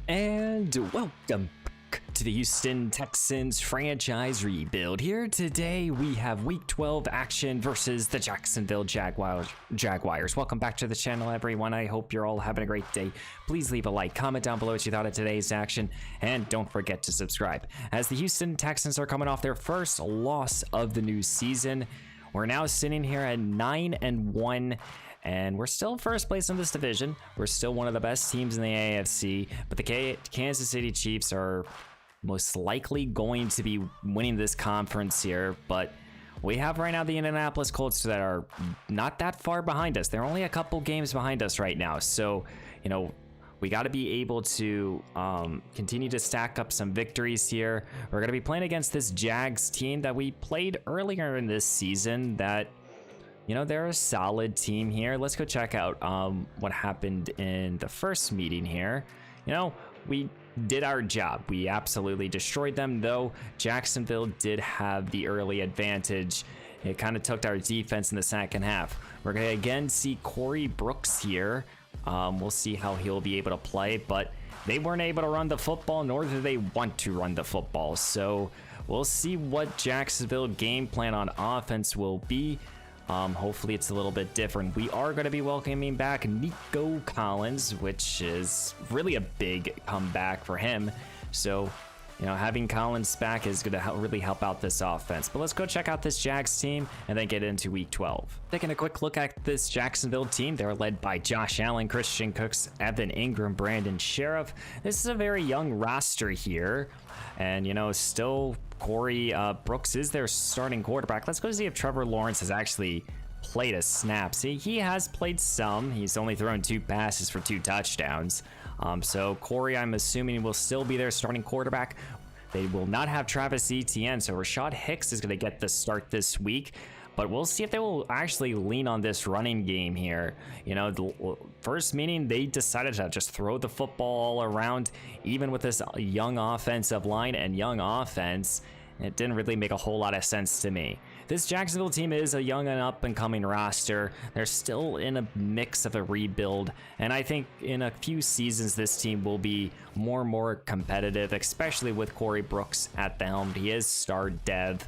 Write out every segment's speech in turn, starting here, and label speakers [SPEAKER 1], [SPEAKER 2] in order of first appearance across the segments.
[SPEAKER 1] And welcome to the Houston Texans franchise rebuild. Here today we have week 12 action versus the Jacksonville Jaguars. Welcome back to the channel, everyone. I hope you're all having a great day. Please leave a like, comment down below what you thought of today's action, and don't forget to subscribe. As the Houston Texans are coming off their first loss of the new season, we're now sitting here at 9-1. And we're still first place in this division. We're still one of the best teams in the AFC, but the Kansas City Chiefs are most likely going to be winning this conference here. But we have right now the Indianapolis Colts that are not that far behind us. They're only a couple games behind us right now. So, you know, we got to be able to continue to stack up some victories here. We're going to be playing against this Jags team that we played earlier in this season that, you know, they're a solid team here. Let's go check out what happened in the first meeting here. You know, we did our job. We absolutely destroyed them, though Jacksonville did have the early advantage. It kind of took our defense in the second half. We're going to again see Corey Brooks here. We'll see how he'll be able to play, but they weren't able to run the football, nor do they want to run the football. So we'll see what Jacksonville game plan on offense will be. Hopefully it's a little bit different. We are going to be welcoming back Nico Collins, which is really a big comeback for him. So, you know, having Collins back is going to really help out this offense. But let's go check out this Jags team and then get into week 12. Taking a quick look at this Jacksonville team, they're led by Josh Allen, Christian Cooks, Evan Ingram, Brandon Sheriff. This is a very young roster here. And, you know, still Corey Brooks is their starting quarterback. Let's go see if Trevor Lawrence has actually played a snap. See, he has played some. He's only thrown 2 passes for 2 touchdowns. So Corey, I'm assuming, will still be their starting quarterback. They will not have Travis Etienne, so Rashad Hicks is going to get the start this week. But we'll see if they will actually lean on this running game here. You know, the first meeting, they decided to just throw the football all around, even with this young offensive line and young offense. It didn't really make a whole lot of sense to me. This Jacksonville team is a young and up-and-coming roster. They're still in a mix of a rebuild, and I think in a few seasons this team will be more and more competitive, especially with Corey Brooks at the helm. He is star dev.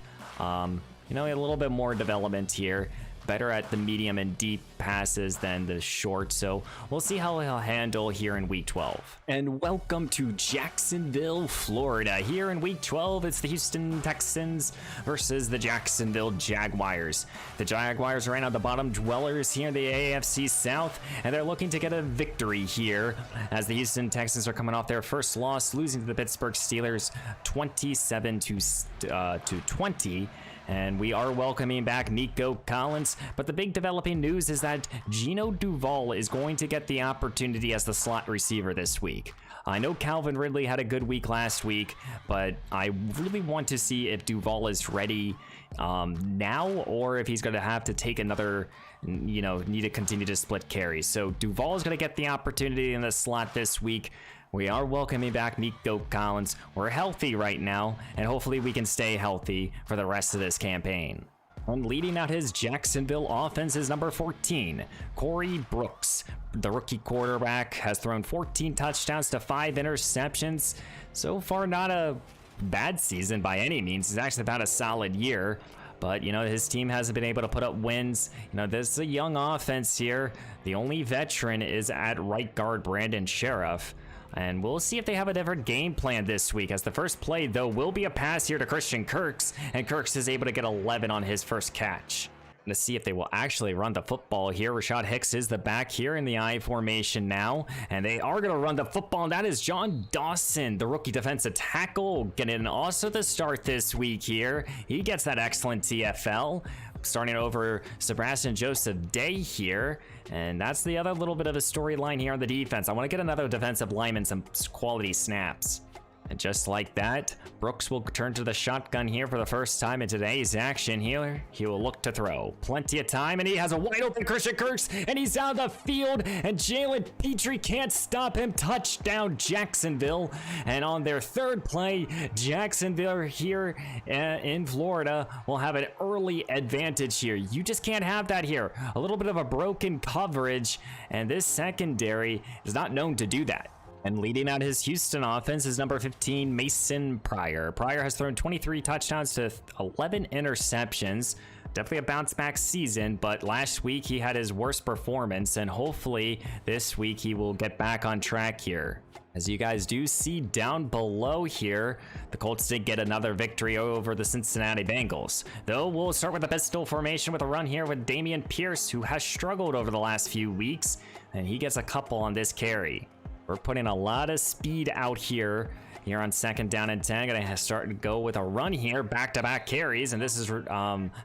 [SPEAKER 1] You know, a little bit more development here. Better at the medium and deep passes than the short, so we'll see how he'll handle here in week 12. And welcome to Jacksonville, Florida. Here in week 12, it's the Houston Texans versus the Jacksonville Jaguars. The Jaguars are right now the bottom dwellers here in the AFC South, and they're looking to get a victory here as the Houston Texans are coming off their first loss, losing to the Pittsburgh Steelers 27 to 20. And we are welcoming back Nico Collins, but the big developing news is that Gino Duvall is going to get the opportunity as the slot receiver this week. I know Calvin Ridley had a good week last week, but I really want to see if Duvall is ready now, or if he's going to have to take another, you know, need to continue to split carries. So Duvall is going to get the opportunity in the slot this week. We are welcoming back Nico Collins. We're healthy right now, and hopefully we can stay healthy for the rest of this campaign. And leading out his Jacksonville offense is number 14, Corey Brooks. The rookie quarterback has thrown 14 touchdowns to 5 interceptions. So far, not a bad season by any means. It's actually about a solid year. But, you know, his team hasn't been able to put up wins. You know, there's a young offense here. The only veteran is at right guard, Brandon Sheriff. And we'll see if they have a different game plan this week, as the first play, though, will be a pass here to Christian Kirks, and Kirks is able to get 11 on his first catch. To see if they will actually run the football here. Rashad Hicks is the back here in the I formation now, and they are going to run the football, and that is John Dawson, the rookie defensive tackle, getting also the start this week here. He gets that excellent TFL. Starting over Sebastian Joseph Day here, and that's the other little bit of a storyline here on the defense. I want to get another defensive lineman some quality snaps. And just like that, Brooks will turn to the shotgun here for the first time in today's action here. He will look to throw. Plenty of time, and he has a wide open Christian Kirks, and he's out of the field, and Jalen Petrie can't stop him. Touchdown, Jacksonville. And on their third play, Jacksonville here in Florida will have an early advantage here. You just can't have that here. A little bit of a broken coverage, and this secondary is not known to do that. And leading out his Houston offense is number 15, Mason Pryor. Pryor has thrown 23 touchdowns to 11 interceptions. Definitely a bounce back season, but last week he had his worst performance, and hopefully this week he will get back on track here. As you guys do see down below here, the Colts did get another victory over the Cincinnati Bengals. Though we'll start with the pistol formation with a run here with Dameon Pierce, who has struggled over the last few weeks, and he gets a couple on this carry. We're putting a lot of speed out here on second down and 10. Gonna start to go with a run here, back-to-back carries, and this is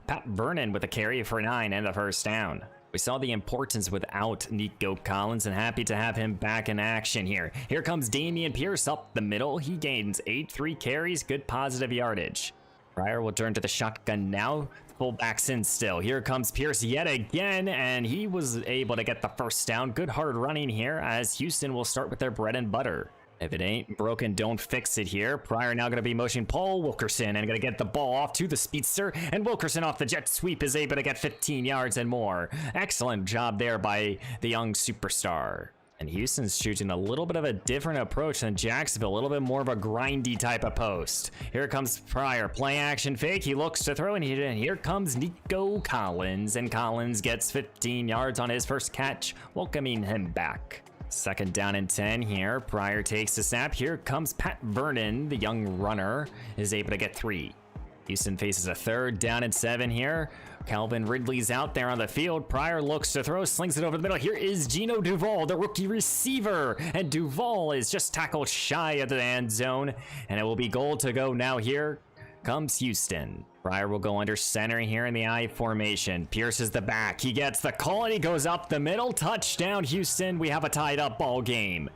[SPEAKER 1] Pat Vernon with a carry for 9 and a first down. We saw the importance without Nico Collins, and happy to have him back in action here. Here comes Dameon Pierce up the middle. He gains 3 carries, good positive yardage. Pryor will turn to the shotgun now. Fullbacks in still. Here comes Pierce yet again, and he was able to get the first down. Good hard running here as Houston will start with their bread and butter. If it ain't broken, don't fix it here. Pryor now going to be motioning Paul Wilkerson and going to get the ball off to the speedster, and Wilkerson off the jet sweep is able to get 15 yards and more. Excellent job there by the young superstar. And Houston's choosing a little bit of a different approach than Jacksonville, a little bit more of a grindy type of post. Here comes Pryor, play action fake, he looks to throw, and here comes Nico Collins, and Collins gets 15 yards on his first catch, welcoming him back. Second down and 10 here, Pryor takes the snap, here comes Pat Vernon, the young runner, is able to get 3. Houston faces a third down and 7 here. Calvin Ridley's out there on the field. Pryor looks to throw, slings it over the middle. Here is Gino Duvall, the rookie receiver. And Duvall is just tackled shy of the end zone. And it will be goal to go now. Here comes Houston. Pryor will go under center here in the I formation. Pierce is the back. He gets the call and he goes up the middle. Touchdown, Houston. We have a tied up ball game.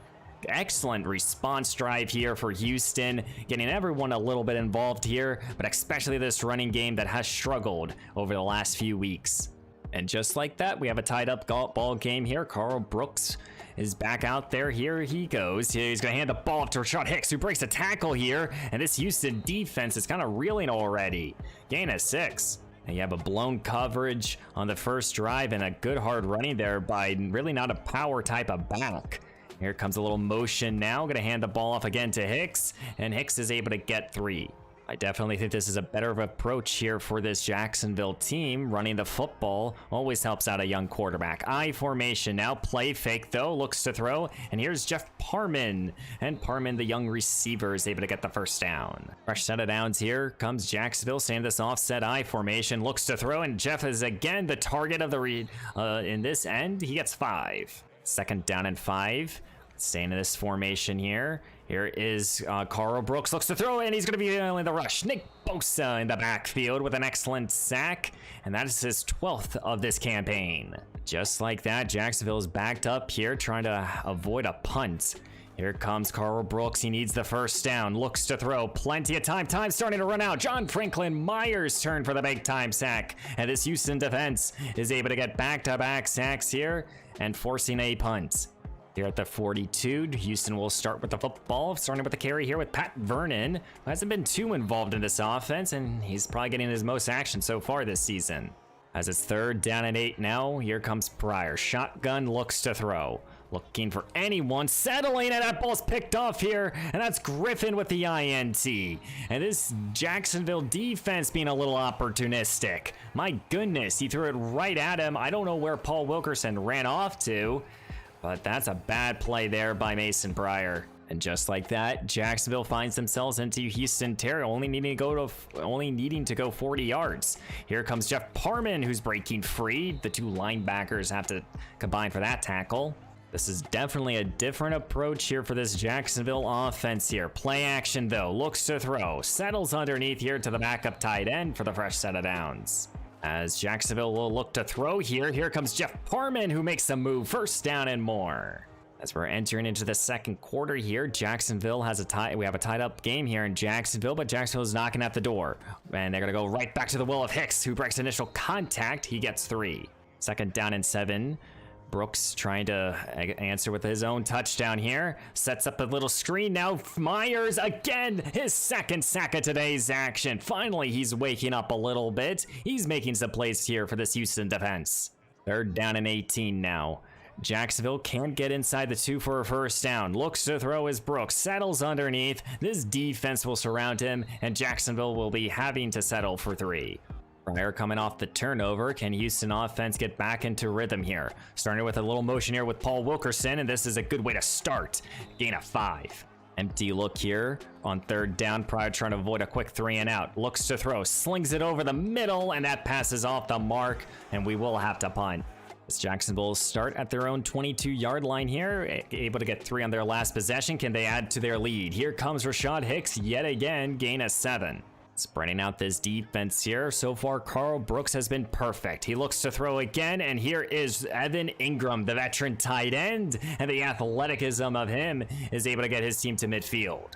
[SPEAKER 1] Excellent response drive here for Houston, getting everyone a little bit involved here, but especially this running game that has struggled over the last few weeks. And just like that, we have a tied up ball game here. Carl Brooks is back out there. Here he goes. He's going to hand the ball up to Rashad Hicks, who breaks a tackle here, and this Houston defense is kind of reeling already. Gain of 6. And you have a blown coverage on the first drive and a good hard running there by really not a power type of back. Here comes a little motion now. Going to hand the ball off again to Hicks, and Hicks is able to get 3. I definitely think this is a better approach here for this Jacksonville team. Running the football always helps out a young quarterback. I formation now. Play fake though. Looks to throw, and here's Jeff Parman. And Parman, the young receiver, is able to get the first down. Fresh set of downs here. Comes Jacksonville, staying this offset I formation. Looks to throw, and Jeff is again the target of the read. In this end, he gets 5. Second down and 5. Staying in this formation here. Here is Carl Brooks, looks to throw, and he's going to be in the rush. Nick Bosa in the backfield with an excellent sack, and that is his 12th of this campaign. Just like that, Jacksonville is backed up here, trying to avoid a punt. Here comes Carl Brooks. He needs the first down. Looks to throw. Plenty of time. Time starting to run out. John Franklin Myers' turn for the big time sack. And this Houston defense is able to get back-to-back sacks here and forcing a punt. Here at the 42, Houston will start with the football, starting with the carry here with Pat Vernon, who hasn't been too involved in this offense, and he's probably getting his most action so far this season. As it's third down and 8 now, here comes Pryor. Shotgun, looks to throw. Looking for anyone, settling, and that ball's picked off here, and that's Griffin with the INT. And this Jacksonville defense being a little opportunistic. My goodness, he threw it right at him. I don't know where Paul Wilkerson ran off to, but that's a bad play there by Mason Pryor. And just like that, Jacksonville finds themselves into Houston territory, only needing to go 40 yards. Here comes Jeff Parman, who's breaking free. The 2 linebackers have to combine for that tackle. This is definitely a different approach here for this Jacksonville offense here. Play action though, looks to throw, settles underneath here to the backup tight end for the fresh set of downs. As Jacksonville will look to throw here, here comes Jeff Parman, who makes a move, first down and more. As we're entering into the second quarter here, Jacksonville has we have a tied up game here in Jacksonville, but Jacksonville is knocking at the door. And they're gonna go right back to the will of Hicks, who breaks initial contact. He gets 3. Second down and 7. Brooks trying to answer with his own touchdown here. Sets up a little screen now. Myers again, his second sack of today's action. Finally, he's waking up a little bit. He's making some plays here for this Houston defense. Third down and 18 now. Jacksonville can't get inside the 2 for a first down. Looks to throw as Brooks settles underneath. This defense will surround him, and Jacksonville will be having to settle for 3. Pryor coming off the turnover. Can Houston offense get back into rhythm here? Starting with a little motion here with Paul Wilkerson, and this is a good way to start. Gain of 5. Empty look here on 3rd down. Pryor trying to avoid a quick 3 and out. Looks to throw, slings it over the middle, and that passes off the mark, and we will have to punt. As Jacksonville start at their own 22-yard line here, able to get 3 on their last possession. Can they add to their lead? Here comes Rashad Hicks yet again, gain of 7. Spreading out this defense here. So far, Carl Brooks has been perfect. He looks to throw again, and here is Evan Ingram, the veteran tight end, and the athleticism of him is able to get his team to midfield.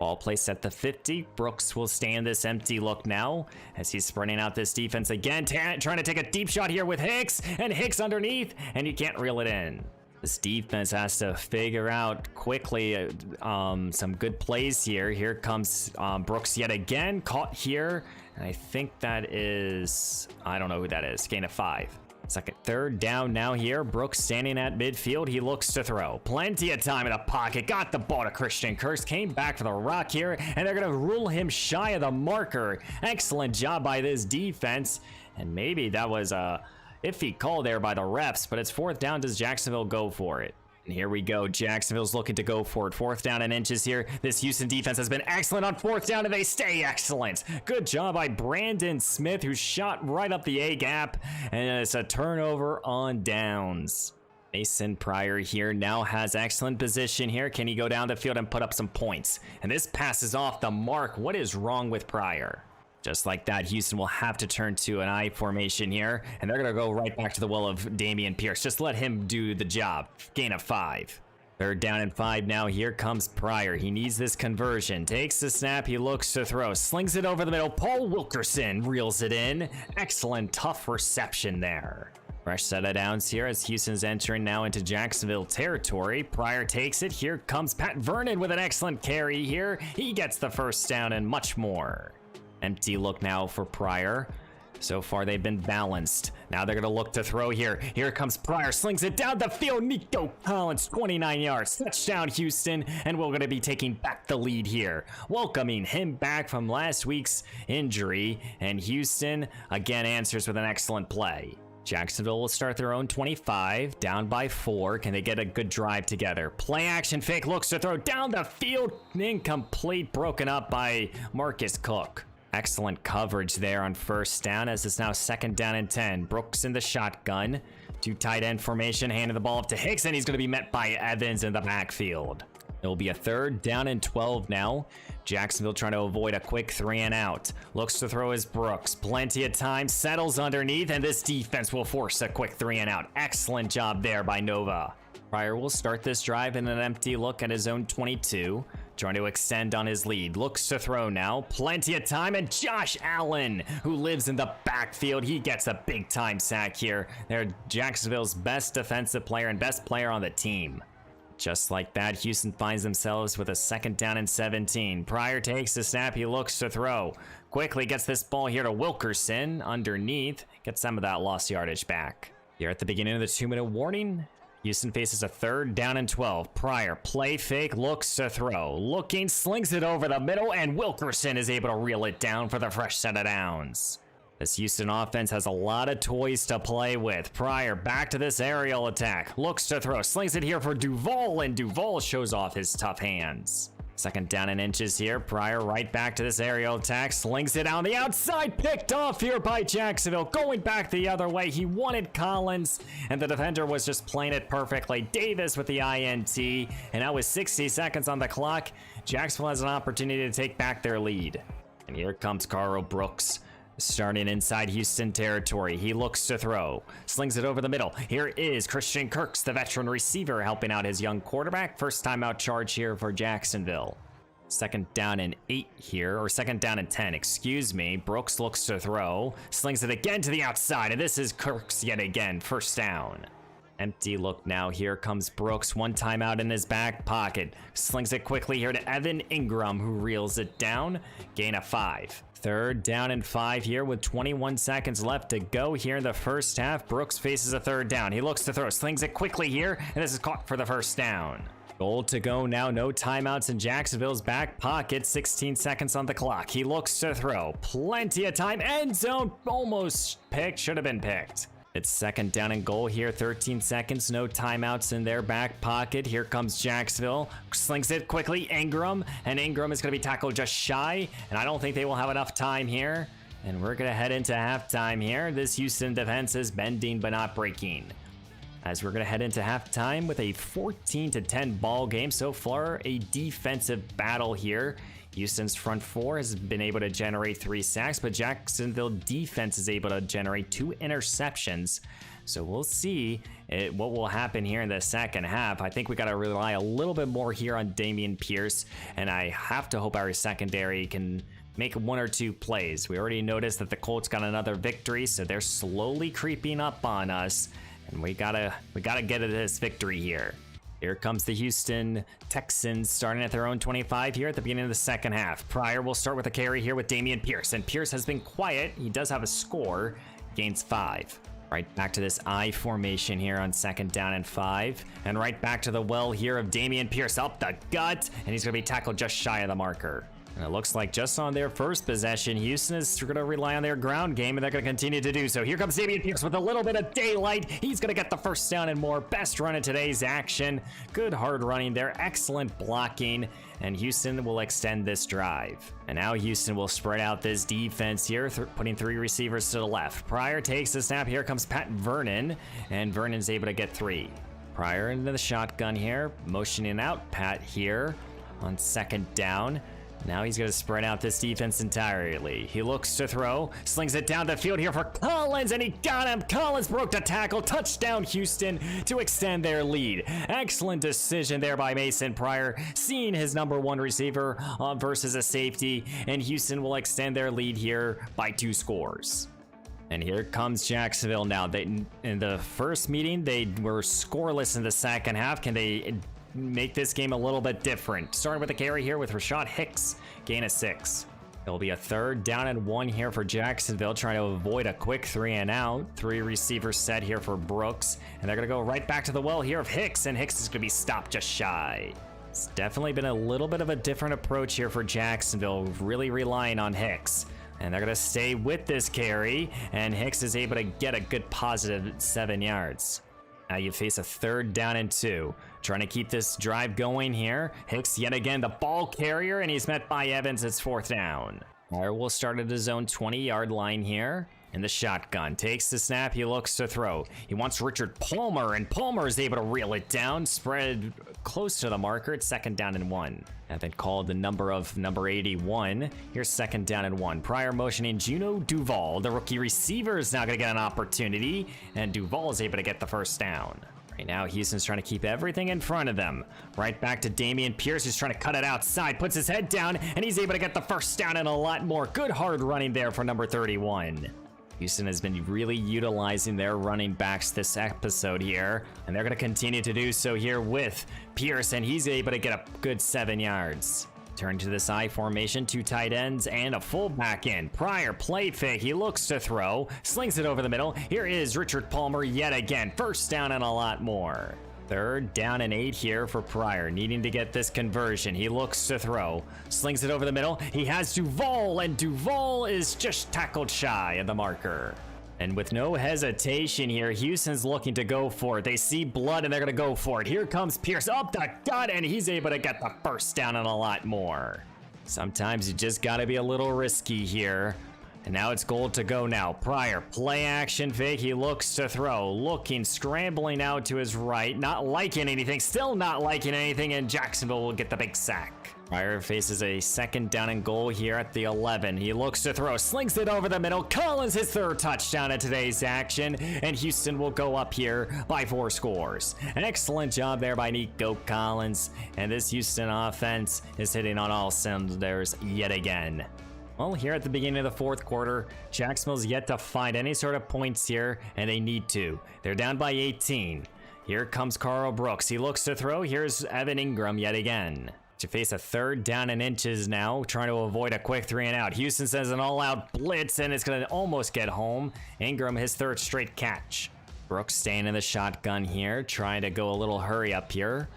[SPEAKER 1] Ball placed at the 50. Brooks will stay in this empty look now as he's spreading out this defense again, trying to take a deep shot here with Hicks, and Hicks underneath, and you can't reel it in. This defense has to figure out quickly some good plays here. Here comes Brooks yet again, caught here. And I think that is, I don't know who that is, gain of 5. 3rd down now here. Brooks standing at midfield. He looks to throw. Plenty of time in the pocket. Got the ball to Christian Kirk. Came back for the rock here, and they're going to rule him shy of the marker. Excellent job by this defense. And maybe that was a iffy call there by the refs, but it's 4th down. Does Jacksonville go for it? And here we go. Jacksonville's looking to go for it. 4th down and inches here. This Houston defense has been excellent on 4th down, and they stay excellent. Good job by Brandon Smith, who shot right up the A-gap, and it's a turnover on downs. Mason Pryor here now has excellent position here. Can he go down the field and put up some points? And this passes off the mark. What is wrong with Pryor? Just like that, Houston will have to turn to an I formation here, and they're going to go right back to the will of Dameon Pierce. Just let him do the job. Gain of 5. 3rd down and 5 now. Here comes Pryor. He needs this conversion. Takes the snap. He looks to throw. Slings it over the middle. Paul Wilkerson reels it in. Excellent, tough reception there. Fresh set of downs here as Houston's entering now into Jacksonville territory. Pryor takes it. Here comes Pat Vernon with an excellent carry here. He gets the first down and much more. Empty look now for Pryor. So far, they've been balanced. Now they're going to look to throw here. Here comes Pryor. Slings it down the field. Nico Collins, 29 yards. Touchdown, Houston. And we're going to be taking back the lead here. Welcoming him back from last week's injury. And Houston, again, answers with an excellent play. Jacksonville will start their own 25, down by 4. Can they get a good drive together? Play action fake. Looks to throw down the field. Incomplete. Broken up by Marcus Cook. Excellent coverage there on 1st down as it's now 2nd down and 10. Brooks in the shotgun. 2 tight end formation, handing the ball up to Hicks, and he's going to be met by Evans in the backfield. It will be a 3rd down and 12 now. Jacksonville trying to avoid a quick 3 and out. Looks to throw as Brooks. Plenty of time, settles underneath, and this defense will force a quick 3 and out. Excellent job there by Nova. Pryor will start this drive in an empty look at his own 22. Trying to extend on his lead. Looks to throw now. Plenty of time. And Josh Allen, who lives in the backfield, he gets a big time sack here. They're Jacksonville's best defensive player and best player on the team. Just like that, Houston finds themselves with a 2nd down and 17. Pryor takes the snap. He looks to throw. Quickly gets this ball here to Wilkerson underneath. Gets some of that lost yardage back. Here at the beginning of the 2-minute warning, Houston faces a 3rd down and 12. Pryor, play fake, looks to throw. Looking, slings it over the middle, and Wilkerson is able to reel it down for the fresh set of downs. This Houston offense has a lot of toys to play with. Pryor back to this aerial attack. Looks to throw, slings it here for Duval, and Duval shows off his tough hands. 2nd down and inches here. Pryor right back to this aerial attack. Slings it on the outside. Picked off here by Jacksonville. Going back the other way. He wanted Collins, and the defender was just playing it perfectly. Davis with the INT, and now with 60 seconds on the clock, Jacksonville has an opportunity to take back their lead. And here comes Carl Brooks. Starting inside Houston territory, he looks to throw, slings it over the middle. Here is Christian Kirk, the veteran receiver, helping out his young quarterback. First timeout charge here for Jacksonville. 2nd down and 8 here, or 2nd down and 10, excuse me. Brooks looks to throw, slings it again to the outside, and this is Kirk's yet again, 1st down. Empty look now. Here comes Brooks. 1 timeout in his back pocket. Slings it quickly here to Evan Ingram, who reels it down. Gain of 5. Third down and 5 here with 21 seconds left to go here in the first half. Brooks faces a third down. He looks to throw, slings it quickly here, and this is caught for the first down. Goal to go now, no timeouts in Jacksonville's back pocket, 16 seconds on the clock. He looks to throw, plenty of time, end zone, almost picked, should have been picked. It's second down and goal here, 13 seconds, no timeouts in their back pocket. Here comes Jacksonville, slings it quickly, Ingram, and Ingram is going to be tackled just shy, and I don't think they will have enough time here. And we're going to head into halftime here. This Houston defense is bending but not breaking. As we're going to head into halftime with a 14-10 ball game. So far, a defensive battle here. Houston's front four has been able to generate 3 sacks, but Jacksonville defense is able to generate 2 interceptions. So we'll see what will happen here in the second half. I think we got to rely a little bit more here on Dameon Pierce, and I have to hope our secondary can make 1 or 2 plays. We already noticed that the Colts got another victory, so they're slowly creeping up on us, and we gotta get to this victory here. Here comes the Houston Texans starting at their own 25 here at the beginning of the second half. Pryor will start with a carry here with Dameon Pierce, and Pierce has been quiet. He does have a score, gains 5. Right back to this I formation here on second down and 5, and right back to the well here of Dameon Pierce up the gut, and he's gonna be tackled just shy of the marker. And it looks like just on their first possession, Houston is going to rely on their ground game, and they're going to continue to do so. Here comes Dameon Pierce with a little bit of daylight. He's going to get the first down and more. Best run in today's action. Good hard running there. Excellent blocking. And Houston will extend this drive. And now Houston will spread out this defense here, putting 3 receivers to the left. Pryor takes the snap. Here comes Pat Vernon, and Vernon's able to get 3. Pryor into the shotgun here, motioning out Pat here on second down. Now he's going to spread out this defense entirely. He looks to throw, slings it down the field here for Collins, and he got him. Collins broke the tackle. Touchdown, Houston, to extend their lead. Excellent decision there by Mason Pryor, seeing his number 1 receiver versus a safety, and Houston will extend their lead here by 2 scores. And here comes Jacksonville now. In the first meeting, they were scoreless in the second half. Can they make this game a little bit different? Starting with a carry here with Rashad Hicks, gain of 6. It'll be a third down and 1 here for Jacksonville, trying to avoid a quick 3 and out. 3 receivers set here for Brooks, and they're gonna go right back to the well here of Hicks, and Hicks is gonna be stopped just shy. It's definitely been a little bit of a different approach here for Jacksonville, really relying on Hicks. And they're gonna stay with this carry, and Hicks is able to get a good positive 7 yards. Now you face a third down and 2. Trying to keep this drive going here. Hicks yet again the ball carrier, and he's met by Evans. It's 4th down. Pryor will start at his own 20-yard line here. In the shotgun, takes the snap, he looks to throw. He wants Richard Palmer, and Palmer is able to reel it down, spread close to the marker. It's 2nd down and 1. And then called the number 81. Here's 2nd down and 1. Pryor motioning Juno Duval. The rookie receiver is now going to get an opportunity, and Duval is able to get the first down. Right now, Houston's trying to keep everything in front of them. Right back to Dameon Pierce, who's trying to cut it outside, puts his head down, and he's able to get the first down and a lot more. Good hard running there for number 31. Houston has been really utilizing their running backs this episode here, and they're going to continue to do so here with Pierce, and he's able to get a good 7 yards. Turn to this I formation, 2 tight ends and a fullback in. Pryor play fake, he looks to throw, slings it over the middle. Here is Richard Palmer yet again, first down and a lot more. 3rd down and 8 here for Pryor, needing to get this conversion. He looks to throw, slings it over the middle. He has Duval, and Duval is just tackled shy of the marker. And with no hesitation here, Houston's looking to go for it. They see blood, and they're going to go for it. Here comes Pierce up the gut, and he's able to get the first down and a lot more. Sometimes you just got to be a little risky here. And now it's goal to go now. Pryor, play action fake. He looks to throw, looking, scrambling out to his right. Not liking anything, still not liking anything, and Jacksonville will get the big sack. Pryor faces a 2nd down and goal here at the 11. He looks to throw, slings it over the middle. Collins his 3rd touchdown in today's action, and Houston will go up here by 4 scores. An excellent job there by Nico Collins, and this Houston offense is hitting on all cylinders yet again. Well, here at the beginning of the 4th quarter, Jacksonville's yet to find any sort of points here, and they need to. They're down by 18. Here comes Carl Brooks. He looks to throw. Here's Evan Ingram yet again. To face a 3rd down and inches now, trying to avoid a quick 3 and out. Houston sends an all-out blitz, and it's going to almost get home. Ingram, his 3rd straight catch. Brooks staying in the shotgun here, trying to go a little hurry up here.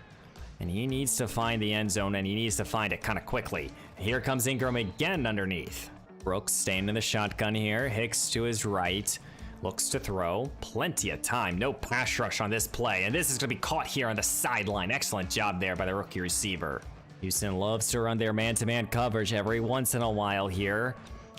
[SPEAKER 1] And he needs to find the end zone, and he needs to find it kind of quickly. Here comes Ingram again underneath. Brooks staying in the shotgun here. Hicks to his right. Looks to throw. Plenty of time. No pass rush on this play. And this is going to be caught here on the sideline. Excellent job there by the rookie receiver. Houston loves to run their man-to-man coverage every once in a while here.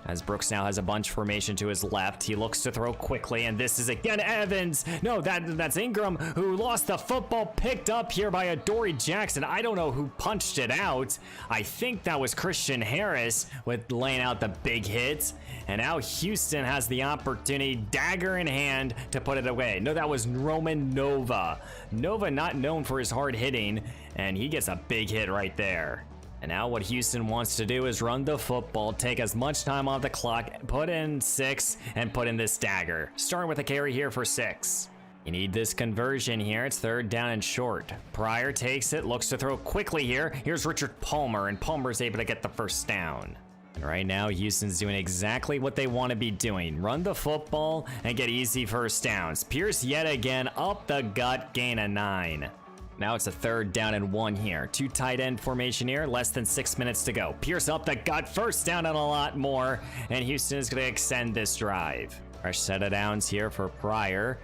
[SPEAKER 1] As Brooks now has a bunch formation to his left. He looks to throw quickly, and this is again Evans. No, that's Ingram, who lost the football, picked up here by Adoree Jackson. I don't know who punched it out. I think that was Christian Harris with laying out the big hit. And now Houston has the opportunity, dagger in hand, to put it away. No, that was Roman Nova. Nova not known for his hard hitting, and he gets a big hit right there. And now what Houston wants to do is run the football, take as much time off the clock, put in 6, and put in this dagger. Starting with a carry here for 6. You need this conversion here. It's 3rd down and short. Pryor takes it, looks to throw quickly here. Here's Richard Palmer, and Palmer's able to get the 1st down. And right now, Houston's doing exactly what they want to be doing. Run the football and get easy 1st downs. Pierce yet again up the gut, gain of 9. Now it's a 3rd down and 1 here. 2 tight end formation here, less than 6 minutes to go. Pierce up the gut, 1st down and a lot more, and Houston is going to extend this drive. Fresh set of downs here for Pryor,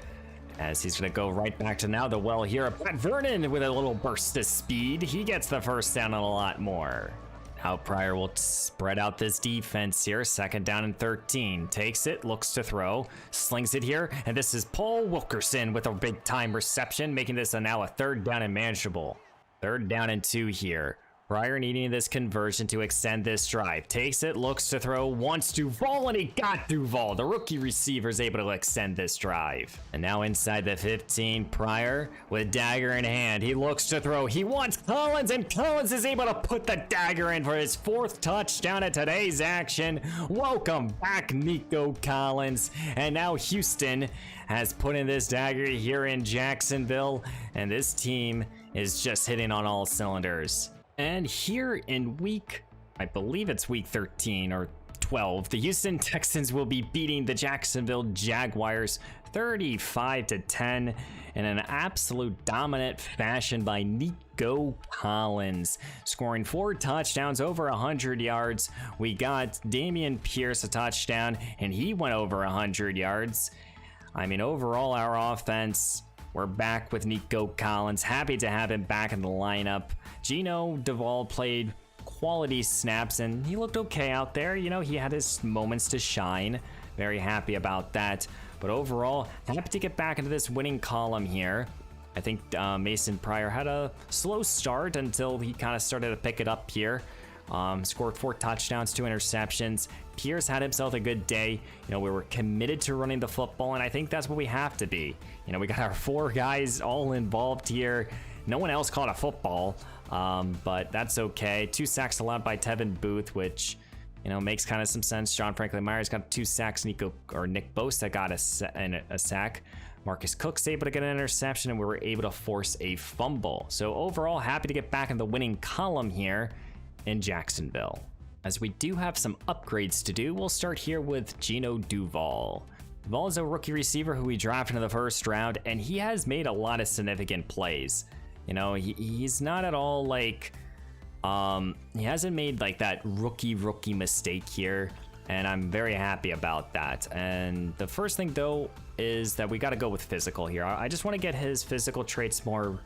[SPEAKER 1] as he's going to go right back to now the well here. Pat Vernon with a little burst of speed. He gets the 1st down and a lot more. Now Pryor will spread out this defense here. 2nd down and 13. Takes it, looks to throw, slings it here, and this is Paul Wilkerson with a big time reception, making this now a 3rd down and manageable. 3rd down and 2 here. Pryor needing this conversion to extend this drive. Takes it, looks to throw, wants Duval, and he got Duval. The rookie receiver is able to extend this drive. And now inside the 15, Pryor with dagger in hand. He looks to throw. He wants Collins, and Collins is able to put the dagger in for his 4th touchdown of today's action. Welcome back, Nico Collins. And now Houston has put in this dagger here in Jacksonville, and this team is just hitting on all cylinders. And here in I believe it's week 13 or 12, the Houston Texans will be beating the Jacksonville Jaguars 35-10 in an absolute dominant fashion by Nico Collins, scoring 4 touchdowns, over 100 yards. We got Dameon Pierce a touchdown, and he went over 100 yards. I mean, overall, our offense, we're back with Nico Collins. Happy to have him back in the lineup. Gino Duvall played quality snaps, and he looked okay out there. You know, he had his moments to shine. Very happy about that. But overall, happy to get back into this winning column here. I think Mason Pryor had a slow start until he kind of started to pick it up here. Scored 4 touchdowns, 2 interceptions. Pierce had himself a good day. You know, we were committed to running the football, and I think that's what we have to be. You know, we got our 4 guys all involved here. No one else caught a football, but that's okay. 2 sacks allowed by Tevin Booth, which, you know, makes kind of some sense. John Franklin Myers got 2 sacks. Nick Bosa got a sack. Marcus Cook's able to get an interception, and we were able to force a fumble. So overall, happy to get back in the winning column here in Jacksonville. As we do have some upgrades to do, we'll start here with Gino Duvall. Duvall is a rookie receiver who we drafted in the 1st round, and he has made a lot of significant plays. You know, he's not at all like, he hasn't made like that rookie mistake here, and I'm very happy about that. And the first thing though is that we got to go with physical here. I just want to get his physical traits more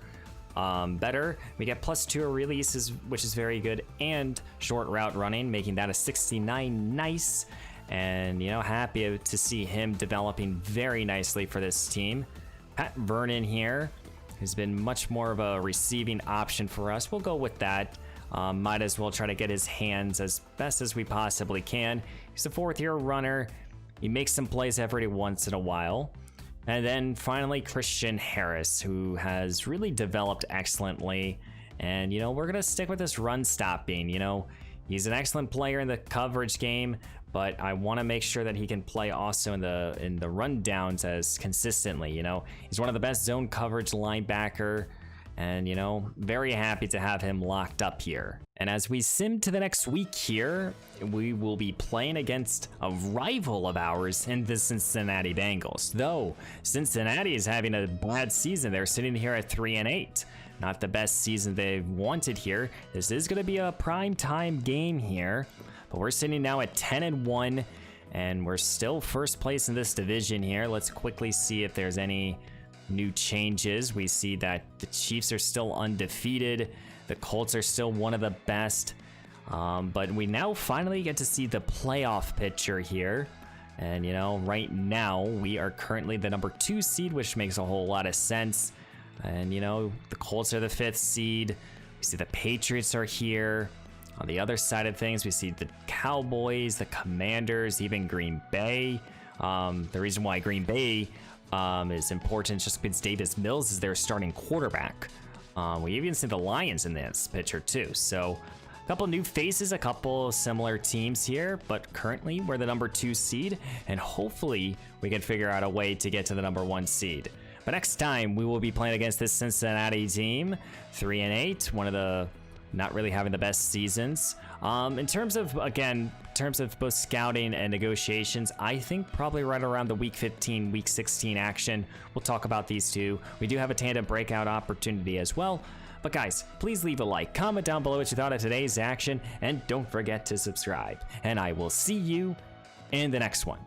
[SPEAKER 1] better. We get +2 releases, which is very good, and short route running, making that a 69. Nice. And, you know, happy to see him developing very nicely for this team. Pat Vernon here has been much more of a receiving option for us. We'll go with that. Might as well try to get his hands as best as we possibly can. He's a 4th-year runner. He makes some plays every once in a while. And then finally, Christian Harris, who has really developed excellently. And, you know, we're going to stick with this run stopping. You know, he's an excellent player in the coverage game, but I want to make sure that he can play also in the run downs as consistently. You know, he's one of the best zone coverage linebacker, And, you know, very happy to have him locked up here. And as we sim to the next week here, we will be playing against a rival of ours in the Cincinnati Bengals. Though Cincinnati is having a bad season, they're sitting here at 3-8. Not the best season they've wanted here. This is going to be a prime time game here, but we're sitting now at 10-1, and we're still first place in this division here. Let's quickly see if there's any new changes. We see that the Chiefs are still undefeated. The Colts are still one of the best. But we now finally get to see the playoff picture here. And, you know, right now we are currently the number 2 seed, which makes a whole lot of sense. And, you know, the Colts are the 5th seed. We see the Patriots are here. On the other side of things, we see the Cowboys, the Commanders, even Green Bay. The reason why Green Bay is important just because Davis Mills is their starting quarterback. We even see the Lions in this picture too. So a couple new faces, a couple similar teams here, but currently we're the number 2 seed, and hopefully we can figure out a way to get to the number 1 seed. But next time we will be playing against this Cincinnati team, 3-8, one of the not really having the best seasons. In terms of both scouting and negotiations, I think probably right around the week 15, week 16 action, we'll talk about these two. We do have a tandem breakout opportunity as well. But guys, please leave a like, comment down below what you thought of today's action, and don't forget to subscribe. And I will see you in the next one.